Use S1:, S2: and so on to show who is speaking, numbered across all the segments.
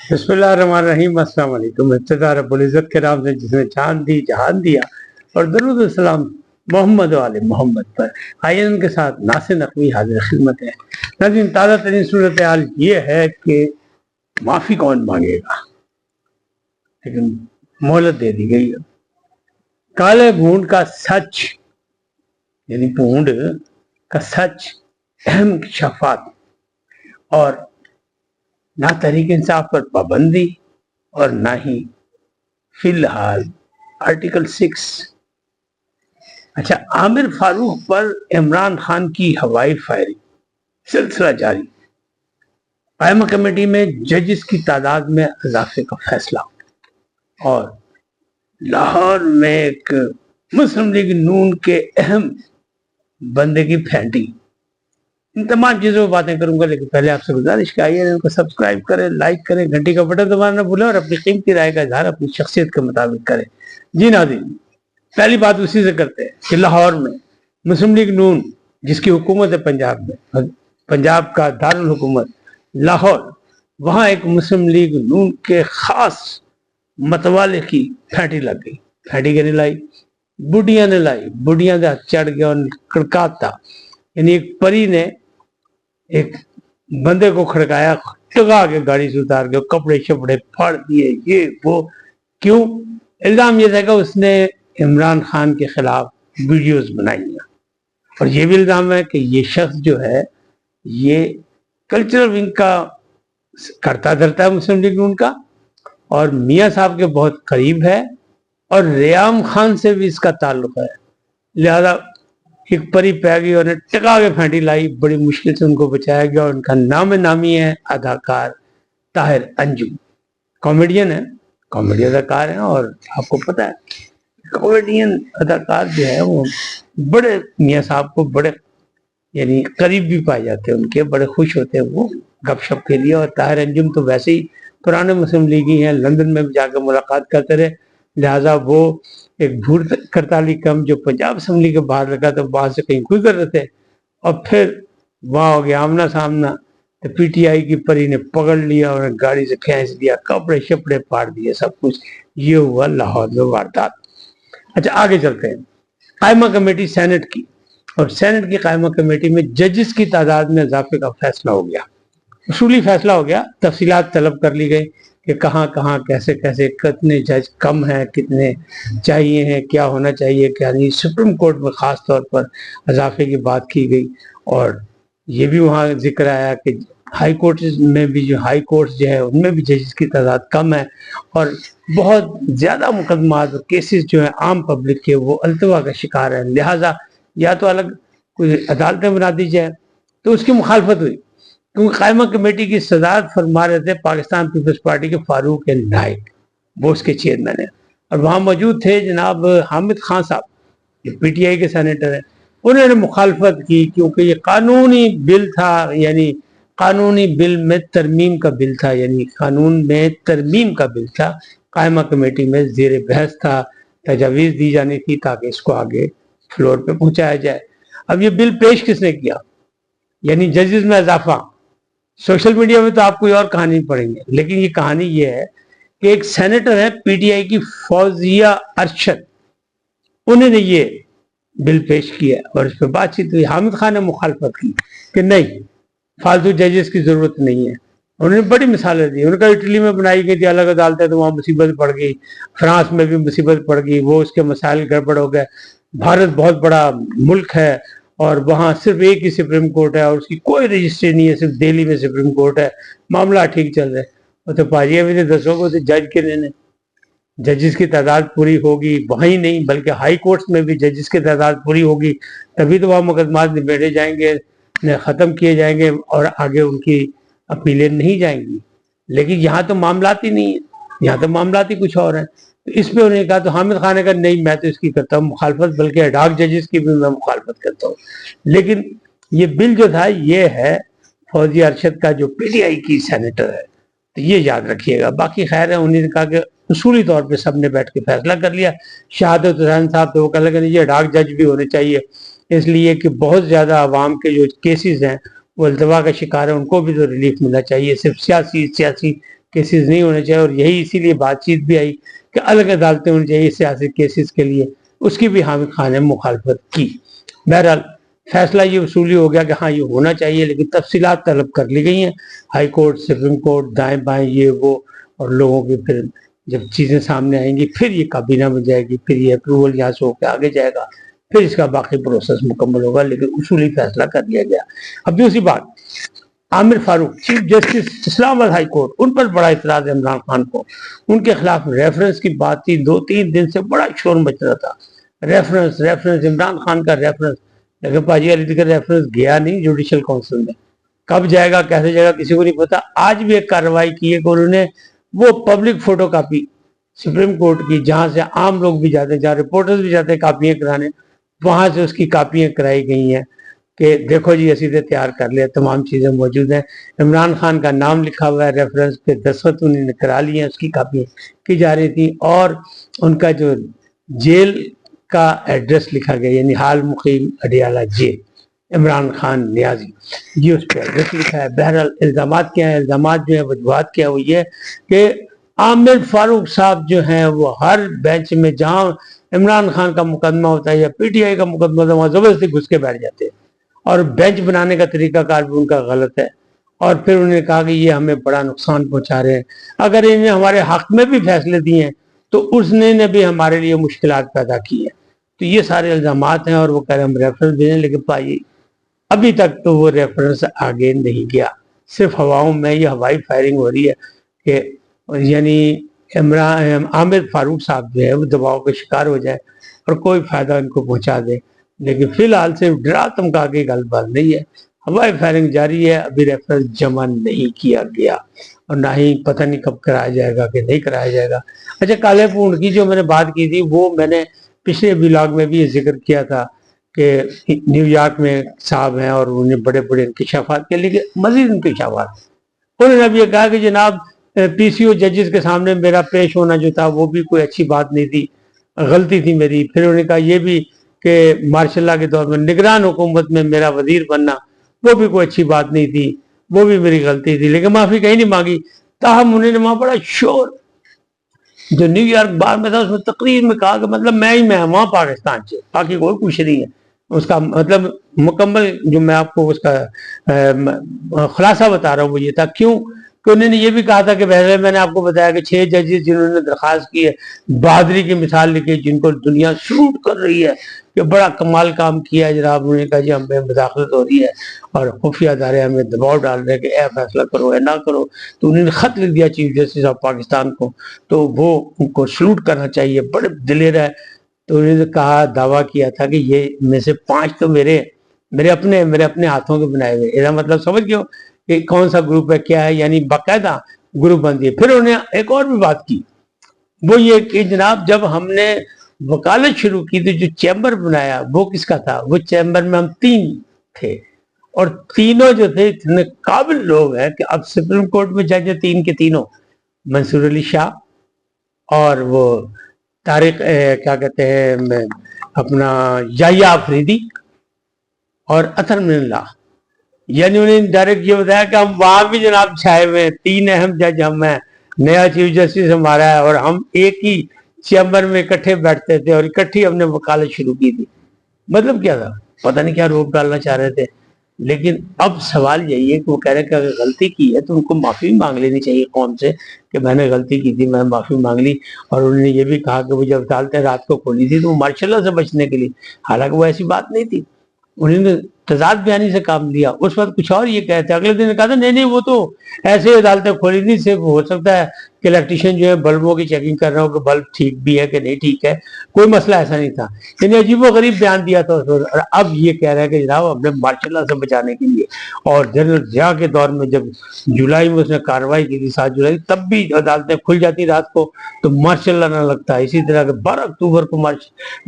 S1: बिस्मिल्लाहिर्रहमानिर्रहीम। अस्सलाम वालेकुम। इब्तिदा रब्बुल इज़्ज़त के नाम से जिसने चांद दी जहान दिया, और दरूद व सलाम मोहम्मद वाले मोहम्मद पर। आइए उनके साथ नासिर नकवी हाजिर खिदमत है। नाज़रीन, ताज़ा तरीन सूरत हाल ये है कि माफ़ी कौन मांगेगा, लेकिन मोहलत दे दी गई है। काले भूंड का सच, यानी भूंड का सच, अहम शफात और ना तहरीक इंसाफ पर पाबंदी और ना ही फिलहाल आर्टिकल 6। अच्छा, आमिर फारूक पर इमरान खान की हवाई फायरिंग, सिलसिला जारी। कायमा कमेटी में जजेस की तादाद में इजाफे का फैसला, और लाहौर में एक मुस्लिम लीग नून के अहम बंदे की फैंटी। इन तमाम चीज़ों पर बातें करूंगा, लेकिन पहले आपसे गुजारिश का आइए इनको सब्सक्राइब करें, लाइक करें, घंटी का बटन दबाना न भूलें और अपनी कीमती राय का इजहार अपनी शख्सियत के मुताबिक करें। जी नाज़रीन, पहली बात उसी से करते हैं कि लाहौर में मुस्लिम लीग नून, जिसकी हुकूमत है पंजाब में, पंजाब का दारुल हुकूमत लाहौर, वहाँ एक मुस्लिम लीग नून के खास मतवाले की फैंटी लग गई। फैंटी के नहीं लाई, बुढ़िया ने लाई। बुढ़िया का चढ़ गया और खड़काता, यानी एक परी ने एक बंदे को खड़काया, टगा के गाड़ी से उतार के कपड़े शपड़े फाड़ दिए, ये वो। क्यों? इल्जाम ये था कि उसने इमरान खान के खिलाफ वीडियोस बनाई हैं, और ये भी इल्जाम है कि ये शख्स जो है ये कल्चरल विंग का करता धरता है मुस्लिम लीग नून का, और मियाँ साहब के बहुत करीब है, और रियाम खान से भी इसका ताल्लुक है। लिहाजा एक परी पै गई और टका के फैंटी लाई, बड़ी मुश्किल से उनको बचाया गया। और उनका नाम नामी है अदाकार ताहिर अंजुम। कॉमेडियन है, कॉमेडी अदाकार है, और आपको पता है कॉमेडियन अदाकार जो है वो बड़े मियाँ साहब को बड़े यानी करीब भी पाए जाते हैं, उनके बड़े खुश होते हैं वो गपशप के लिए। और ताहिर अंजुम तो वैसे ही पुराने मुस्लिम लीगी हैं, लंदन में भी जाकर मुलाकात करते रहे। लिहाजा वो एक भूत करताली कम जो पंजाब असम्बली के बाहर लगा, तो वहां से कहीं कोई कर रहे थे, और फिर वहां हो गया आमना सामना, तो पीटीआई की परी ने पकड़ लिया और गाड़ी से खींच दिया, कपड़े शपड़े फाड़ दिए, सब कुछ। ये हुआ लाहौर में वारदात। अच्छा, आगे चलते हैं। कायमा कमेटी सेनेट की, और सेनेट की कायमा कमेटी में जजेस की तादाद में इजाफे का फैसला हो गया। उसूली फैसला हो गया, तफसीलात तलब कर ली गई कि कहाँ कहाँ कैसे कैसे कितने जज कम हैं, कितने चाहिए हैं, क्या होना चाहिए क्या नहीं। सुप्रीम कोर्ट में ख़ास तौर पर इजाफे की बात की गई, और ये भी वहाँ जिक्र आया कि हाई कोर्ट में भी जो हाई कोर्ट जो है उनमें भी जजेस की तादाद कम है, और बहुत ज़्यादा मुकदमात केसेस जो है आम पब्लिक के वो अल्तवा का शिकार है। लिहाजा या तो अलग कोई अदालतें बना दी जाए, तो उसकी मुखालफत हुई, क्योंकि कायमा कमेटी की सदारत फरमा रहे थे पाकिस्तान पीपल्स पार्टी के फारूक नाइक, वो उसके चेयरमैन है। और वहाँ मौजूद थे जनाब हामिद खान साहब, ये पीटीआई के सेनेटर हैं। उन्होंने मुखालफत की, क्योंकि ये कानूनी बिल था, यानी कानूनी बिल में तरमीम का बिल था, यानी कानून में तरमीम का बिल था। कायमा कमेटी में ज़ेर बहस था, तजावीज़ दी जानी थी ताकि इसको आगे फ्लोर पे पहुंचाया जाए। अब ये बिल पेश किसने किया, यानी जजेस में इजाफा। सोशल मीडिया में तो आप कोई और कहानी पढ़ेंगे, लेकिन ये कहानी ये है कि एक सेनेटर है पीटीआई की फौजिया अरशद, उन्होंने ये बिल पेश किया, और इस पर बातचीत हुई। हामिद खान ने मुखालफत की कि नहीं, फालतू जजेस की जरूरत नहीं है। उन्होंने बड़ी मिसालें दी। उन्होंने कहा इटली में बनाई गई थी अलग अदालतें, तो वहाँ मुसीबत पड़ गई, फ्रांस में भी मुसीबत पड़ गई, वो उसके मसाइल गड़बड़ हो गए। भारत बहुत बड़ा मुल्क है, और वहाँ सिर्फ एक ही सुप्रीम कोर्ट है, और उसकी कोई रजिस्ट्री नहीं है, सिर्फ दिल्ली में सुप्रीम कोर्ट है, मामला ठीक चल रहा है। तो पाजी अभी तो दसों को जज के लेने, जजेस की तादाद पूरी होगी, वहीं नहीं बल्कि हाई कोर्ट्स में भी जजेस की तादाद पूरी होगी, तभी तो वहाँ मुकदमात निबेड़े जाएंगे, ख़त्म किए जाएंगे, और आगे उनकी अपीलें नहीं जाएंगी। लेकिन यहाँ तो मामलात ही नहीं है, यहाँ तो मामलात ही कुछ और है। तो इस पे उन्होंने कहा, तो हामिद खान ने कहा नहीं, मैं तो इसकी करता हूँ मुखालफत, बल्कि एडॉक जजेस की भी मैं मुखालफत करता हूँ। लेकिन ये बिल जो था ये है फौजी अरशद का, जो पीटीआई की सेनेटर है, तो ये याद रखिएगा। बाकी खैर है, उन्होंने कहा कि उसूली तौर पे सबने बैठ के फैसला कर लिया। शहादत हुसैन साहब तो वो कह लगे ये एडॉक जज भी होने चाहिए, इसलिए कि बहुत ज़्यादा आवाम के जो केसेस हैं वो अल्तवा का शिकार है, उनको भी तो रिलीफ मिलना चाहिए। सिर्फ सियासी کیسز نہیں ہونے چاہیے، اور یہی اسی لیے بات چیت بھی آئی کہ الگ عدالتیں ہونی چاہیے سیاسی کیسز کے لیے، اس کی بھی حامد خان نے مخالفت کی۔ بہرحال فیصلہ یہ وصولی ہو گیا کہ ہاں یہ ہونا چاہیے، لیکن تفصیلات طلب کر لی گئی ہیں ہائی کورٹ، سپریم کورٹ، دائیں بائیں یہ وہ، اور لوگوں کی پھر جب چیزیں سامنے آئیں گی پھر یہ کابینہ میں جائے گی، پھر یہ اپروول یہاں سے ہو کے آگے جائے گا، پھر اس کا باقی پروسیس مکمل ہوگا، لیکن اصولی فیصلہ کر لیا گیا۔ اب دوسری بات، عامر فاروق چیف جسٹس اسلام آباد ہائی کورٹ، ان پر بڑا اعتراض ہے عمران خان کو، ان کے خلاف ریفرنس کی بات تھی، 2-3 دن سے بڑا شور مچ رہا تھا، ریفرنس عمران خان کا ریفرنس، لیکن پاجی علی کا ریفرنس گیا نہیں جوڈیشل کونسل میں، کب جائے گا کیسے جائے گا کسی کو نہیں پتا۔ آج بھی ایک کارروائی کی ہے کہ انہوں نے وہ public photo copy supreme court کی، جہاں سے عام لوگ بھی جاتے ہیں، جہاں رپورٹرز بھی جاتے ہیں کاپیاں کرانے، وہاں سے اس کی کاپیاں کرائی گئی ہیں کہ دیکھو جی اسی سے تیار کر لیا، تمام چیزیں موجود ہیں، عمران خان کا نام لکھا ہوا ہے، ریفرنس پہ دستخط انہوں نے کرا لیے ہیں، اس کی کاپیاں کی جا رہی تھی، اور ان کا جو جیل کا ایڈریس لکھا گیا، یعنی حال مقیم اڈیالہ جیل، عمران خان نیازی، یہ اس پہ ایڈریس لکھا ہے۔ بہرحال الزامات کیا ہیں؟ الزامات جو ہیں، وجوہات کیا، وہ یہ کہ عامر فاروق صاحب جو ہیں وہ ہر بینچ میں جہاں عمران خان کا مقدمہ ہوتا ہے یا پی ٹی آئی کا مقدمہ ہوتا ہے وہاں زبردستی گھس کے بیٹھ جاتے ہیں، اور بینچ بنانے کا طریقہ کار بھی ان کا غلط ہے، اور پھر انہوں نے کہا کہ یہ ہمیں بڑا نقصان پہنچا رہے ہیں، اگر انہوں نے ہمارے حق میں بھی فیصلے دیے ہیں تو اس نے بھی ہمارے لیے مشکلات پیدا کی ہیں۔ تو یہ سارے الزامات ہیں، اور وہ کہہ رہے ہیں ہم ریفرنس دیں، لیکن پائیے ابھی تک تو وہ ریفرنس آگے نہیں گیا، صرف ہواؤں میں یہ ہوائی فائرنگ ہو رہی ہے کہ یعنی عامر فاروق صاحب جو ہے وہ دباؤ کا شکار ہو جائے اور کوئی فائدہ ان کو پہنچا دے، لیکن فی الحال صرف ڈرا دھمکا کے گل بات نہیں ہے، ہوائی فائرنگ جاری ہے، ابھی ریفرنس جمع نہیں کیا گیا، اور نہ ہی پتہ نہیں کب کرایا جائے گا کہ نہیں کرایا جائے گا۔ اچھا، کالے پونڈ کی جو میں نے بات کی تھی وہ میں نے پچھلے ولاگ میں بھی یہ ذکر کیا تھا کہ نیو یارک میں صاحب ہیں اور انہیں بڑے بڑے انکشافات کے، لیکن مزید انکشافات انہوں نے اب یہ کہا کہ جناب پی سی او ججز کے سامنے میرا پیش ہونا جو تھا وہ بھی کوئی اچھی بات نہیں تھی، غلطی تھی میری۔ پھر انہوں نے کہا یہ بھی کہ مارشاء اللہ کے دور میں نگران حکومت میں میرا وزیر بننا وہ بھی کوئی اچھی بات نہیں تھی، وہ بھی میری غلطی تھی، لیکن معافی کہیں نہیں مانگی۔ تاہم انہوں نے وہاں بڑا شور جو نیو یارک بار میں تھا اس میں تقریر میں کہا کہ مطلب میں ہی میں وہاں پاکستان سے، باقی کوئی کچھ نہیں ہے، اس کا مطلب مکمل جو میں آپ کو اس کا خلاصہ بتا رہا ہوں وہ یہ تھا۔ کیوں کہ انہوں نے یہ بھی کہا تھا کہ پہلے میں نے آپ کو بتایا کہ 6 ججز جنہوں نے درخواست کی ہے، بہادری کی مثال لکھی، جن کو دنیا سلوٹ کر رہی ہے کہ بڑا کمال کام کیا ہے جناب، انہوں نے کہا جی ہم پہ مداخلت ہو رہی ہے اور خفیہ ادارے ہمیں دباؤ ڈال رہے ہیں کہ اے فیصلہ کرو اے نہ کرو، تو انہوں نے خط لکھ دیا چیف جسٹس آف پاکستان کو، تو وہ ان کو سلوٹ کرنا چاہیے، بڑے دلیر ہے۔ تو انہوں نے کہا، دعویٰ کیا تھا کہ یہ میں سے 5 تو میرے اپنے ہاتھوں کے بنائے ہوئے، اس مطلب سمجھ گئے کہ کون سا گروپ ہے کیا ہے، یعنی باقاعدہ گروپ بندی ہے۔ پھر انہوں نے ایک اور بھی بات کی، وہ یہ کہ جناب جب ہم نے وکالت شروع کی تو جو چیمبر بنایا وہ کس کا تھا؟ وہ چیمبر میں ہم 3 تھے، اور تینوں جو تھے اتنے قابل لوگ ہیں کہ اب سپریم کورٹ میں جج ہیں 3 کے تینوں، منصور علی شاہ اور وہ طارق کیا کہتے ہیں اپنا یحییٰ آفریدی اور اطہر من اللہ، یعنی انہوں نے ڈائریکٹ یہ بتایا کہ ہم وہاں بھی جناب چھائے ہوئے ہیں، 3 اہم جج ہم ہیں، نیا چیف جسٹس ہمارا ہے، اور ہم ایک ہی چیمبر میں اکٹھے بیٹھتے تھے اور اکٹھی ہم نے وکالت شروع کی تھی۔ مطلب کیا تھا؟ پتہ نہیں کیا روک ڈالنا چاہ رہے تھے، لیکن اب سوال یہی ہے کہ وہ کہہ رہے ہیں کہ اگر غلطی کی ہے تو ان کو معافی مانگ لینی چاہیے قوم سے کہ میں نے غلطی کی تھی، میں نے معافی مانگ لی۔ اور انہوں نے یہ بھی کہا کہ وہ جب عدالتیں رات کو کھولی تھی تو وہ مارشاء اللہ سے بچنے کے لیے، حالانکہ وہ ایسی بات نہیں تھی، انہوں نے تضاد بیانی سے کام لیا، اس وقت کچھ اور یہ کہتے ہیں، اگلے دن کہا تھا نہیں وہ تو ایسے عدالتیں کھولی تھی، صرف ہو سکتا ہے کہ الیکٹریشین جو ہے بلبوں کی چیکنگ کر رہا ہو کہ بلب ٹھیک بھی ہے کہ نہیں ٹھیک ہے، کوئی مسئلہ ایسا نہیں تھا، یعنی عجیب و غریب بیان دیا تھا اس وقت۔ اور اب یہ کہہ رہا ہے کہ جناب ہم نے مارشاء اللہ سے بچانے کے لیے، اور جنرل ضیاء کے دور میں جب جولائی میں اس نے کارروائی کی تھی 7 جولائی، تب بھی عدالتیں کھل جاتی رات کو تو مارشاء اللہ نہ لگتا، اسی طرح 12 اکتوبر کو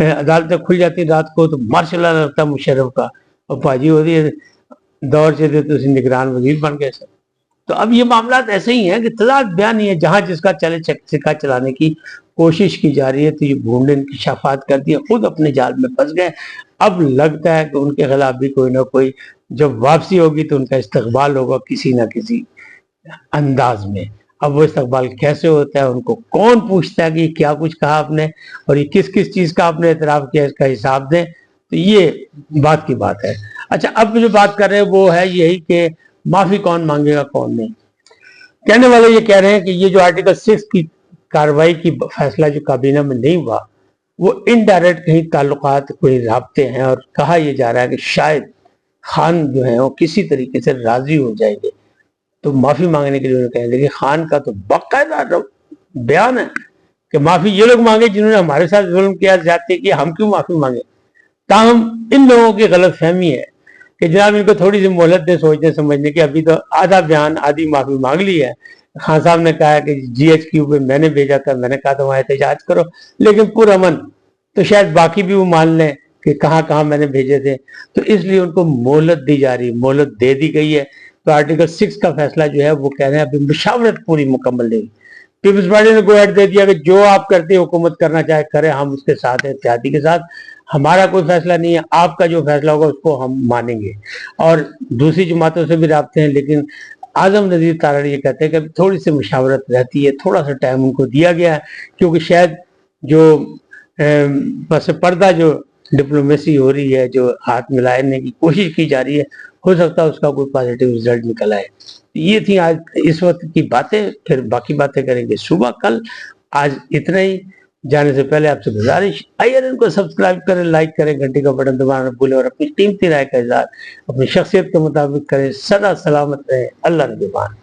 S1: عدالتیں کھل جاتی رات کو تو مارشاء اللہ نہ لگتا مشرف کا، اور باجی ہوتی ہے دور سے تو اسی نگران وزیر بن گئے سر۔ تو اب یہ معاملات ایسے ہی ہیں کہ تضاد بیان ہی ہے، جہاں جس کا چلے چکا چلانے کی کوشش کی جا رہی ہے، تو یہ بھونڈے انکشافات کر دیا، خود اپنے جال میں پھنس گئے۔ اب لگتا ہے کہ ان کے خلاف بھی کوئی نہ کوئی جب واپسی ہوگی تو ان کا استقبال ہوگا کسی نہ کسی انداز میں۔ अब वो इस्तकबाल कैसे होता है, उनको कौन पूछता है कि क्या कुछ कहा आपने और ये किस किस चीज का आपने एतराफ किया, इसका हिसाब दें। तो ये बात की बात है। अच्छा, अब जो बात कर रहे हैं वो है यही कि माफी कौन मांगेगा कौन नहीं। कहने वाले ये कह रहे हैं कि ये जो आर्टिकल 6 की कार्रवाई की फैसला जो काबीना में नहीं हुआ वो इनडायरेक्ट कहीं ताल्लुकात कोई राब्ते हैं, और कहा यह जा रहा है कि शायद खान जो है वो किसी तरीके से राजी हो जाएंगे तो माफी मांगने के लिए उन्होंने कहा। लेकिन खान का तो बाकायदा बयान है कि माफी ये लोग मांगे जिन्होंने हमारे साथ जुल्म किया, ज्यादती की, हम क्यों माफी मांगे। ताहम इन लोगों की गलत फहमी है कि जनाब इनको थोड़ी सी मोहलत दे सोचने समझने की। अभी तो आधा बयान आधी माफी मांग ली है। खान साहब ने कहा कि GHQ पे मैंने भेजा था, मैंने कहा था वहां एहतजाज करो, लेकिन पुरअमन, तो शायद बाकी भी वो मान लें कि कहाँ कहाँ मैंने भेजे थे। तो इसलिए उनको मोहलत दी जा रही, मोहलत दे दी गई है। तो आर्टिकल 6 का फैसला जो है वो कह रहे हैं अभी मुशावरत पूरी मुकम्मल नहीं। पीपल्स पार्टी ने गो हेड दे दिया कि जो आप करते हुकूमत करना चाहे करें, हम उसके साथ हैं, एहतियाती के साथ। हमारा कोई फैसला नहीं है, आपका जो फैसला होगा उसको हम मानेंगे। और दूसरी जमातों से भी राब्ते हैं, लेकिन आजम नज़ीर तारड़ ये कहते हैं कि थोड़ी सी मुशावरत रहती है, थोड़ा सा टाइम उनको दिया गया है, क्योंकि शायद जो बस पर्दा जो डिप्लोमेसी हो रही है, जो हाथ मिलाने की कोशिश की जा रही है, हो सकता है उसका कोई पॉजिटिव रिजल्ट निकल आए। ये थी आज इस वक्त की बातें, फिर बाकी बातें करेंगे सुबह कल। आज इतना ही। जाने से पहले आपसे गुजारिश, INN को सब्सक्राइब करें, लाइक करें, घंटी का बटन दबाना भूलें और अपनी कीमती राय का इज़हार अपनी शख्सियत के मुताबिक करें। सदा सलामत रहे। अल्लाह निगहबान।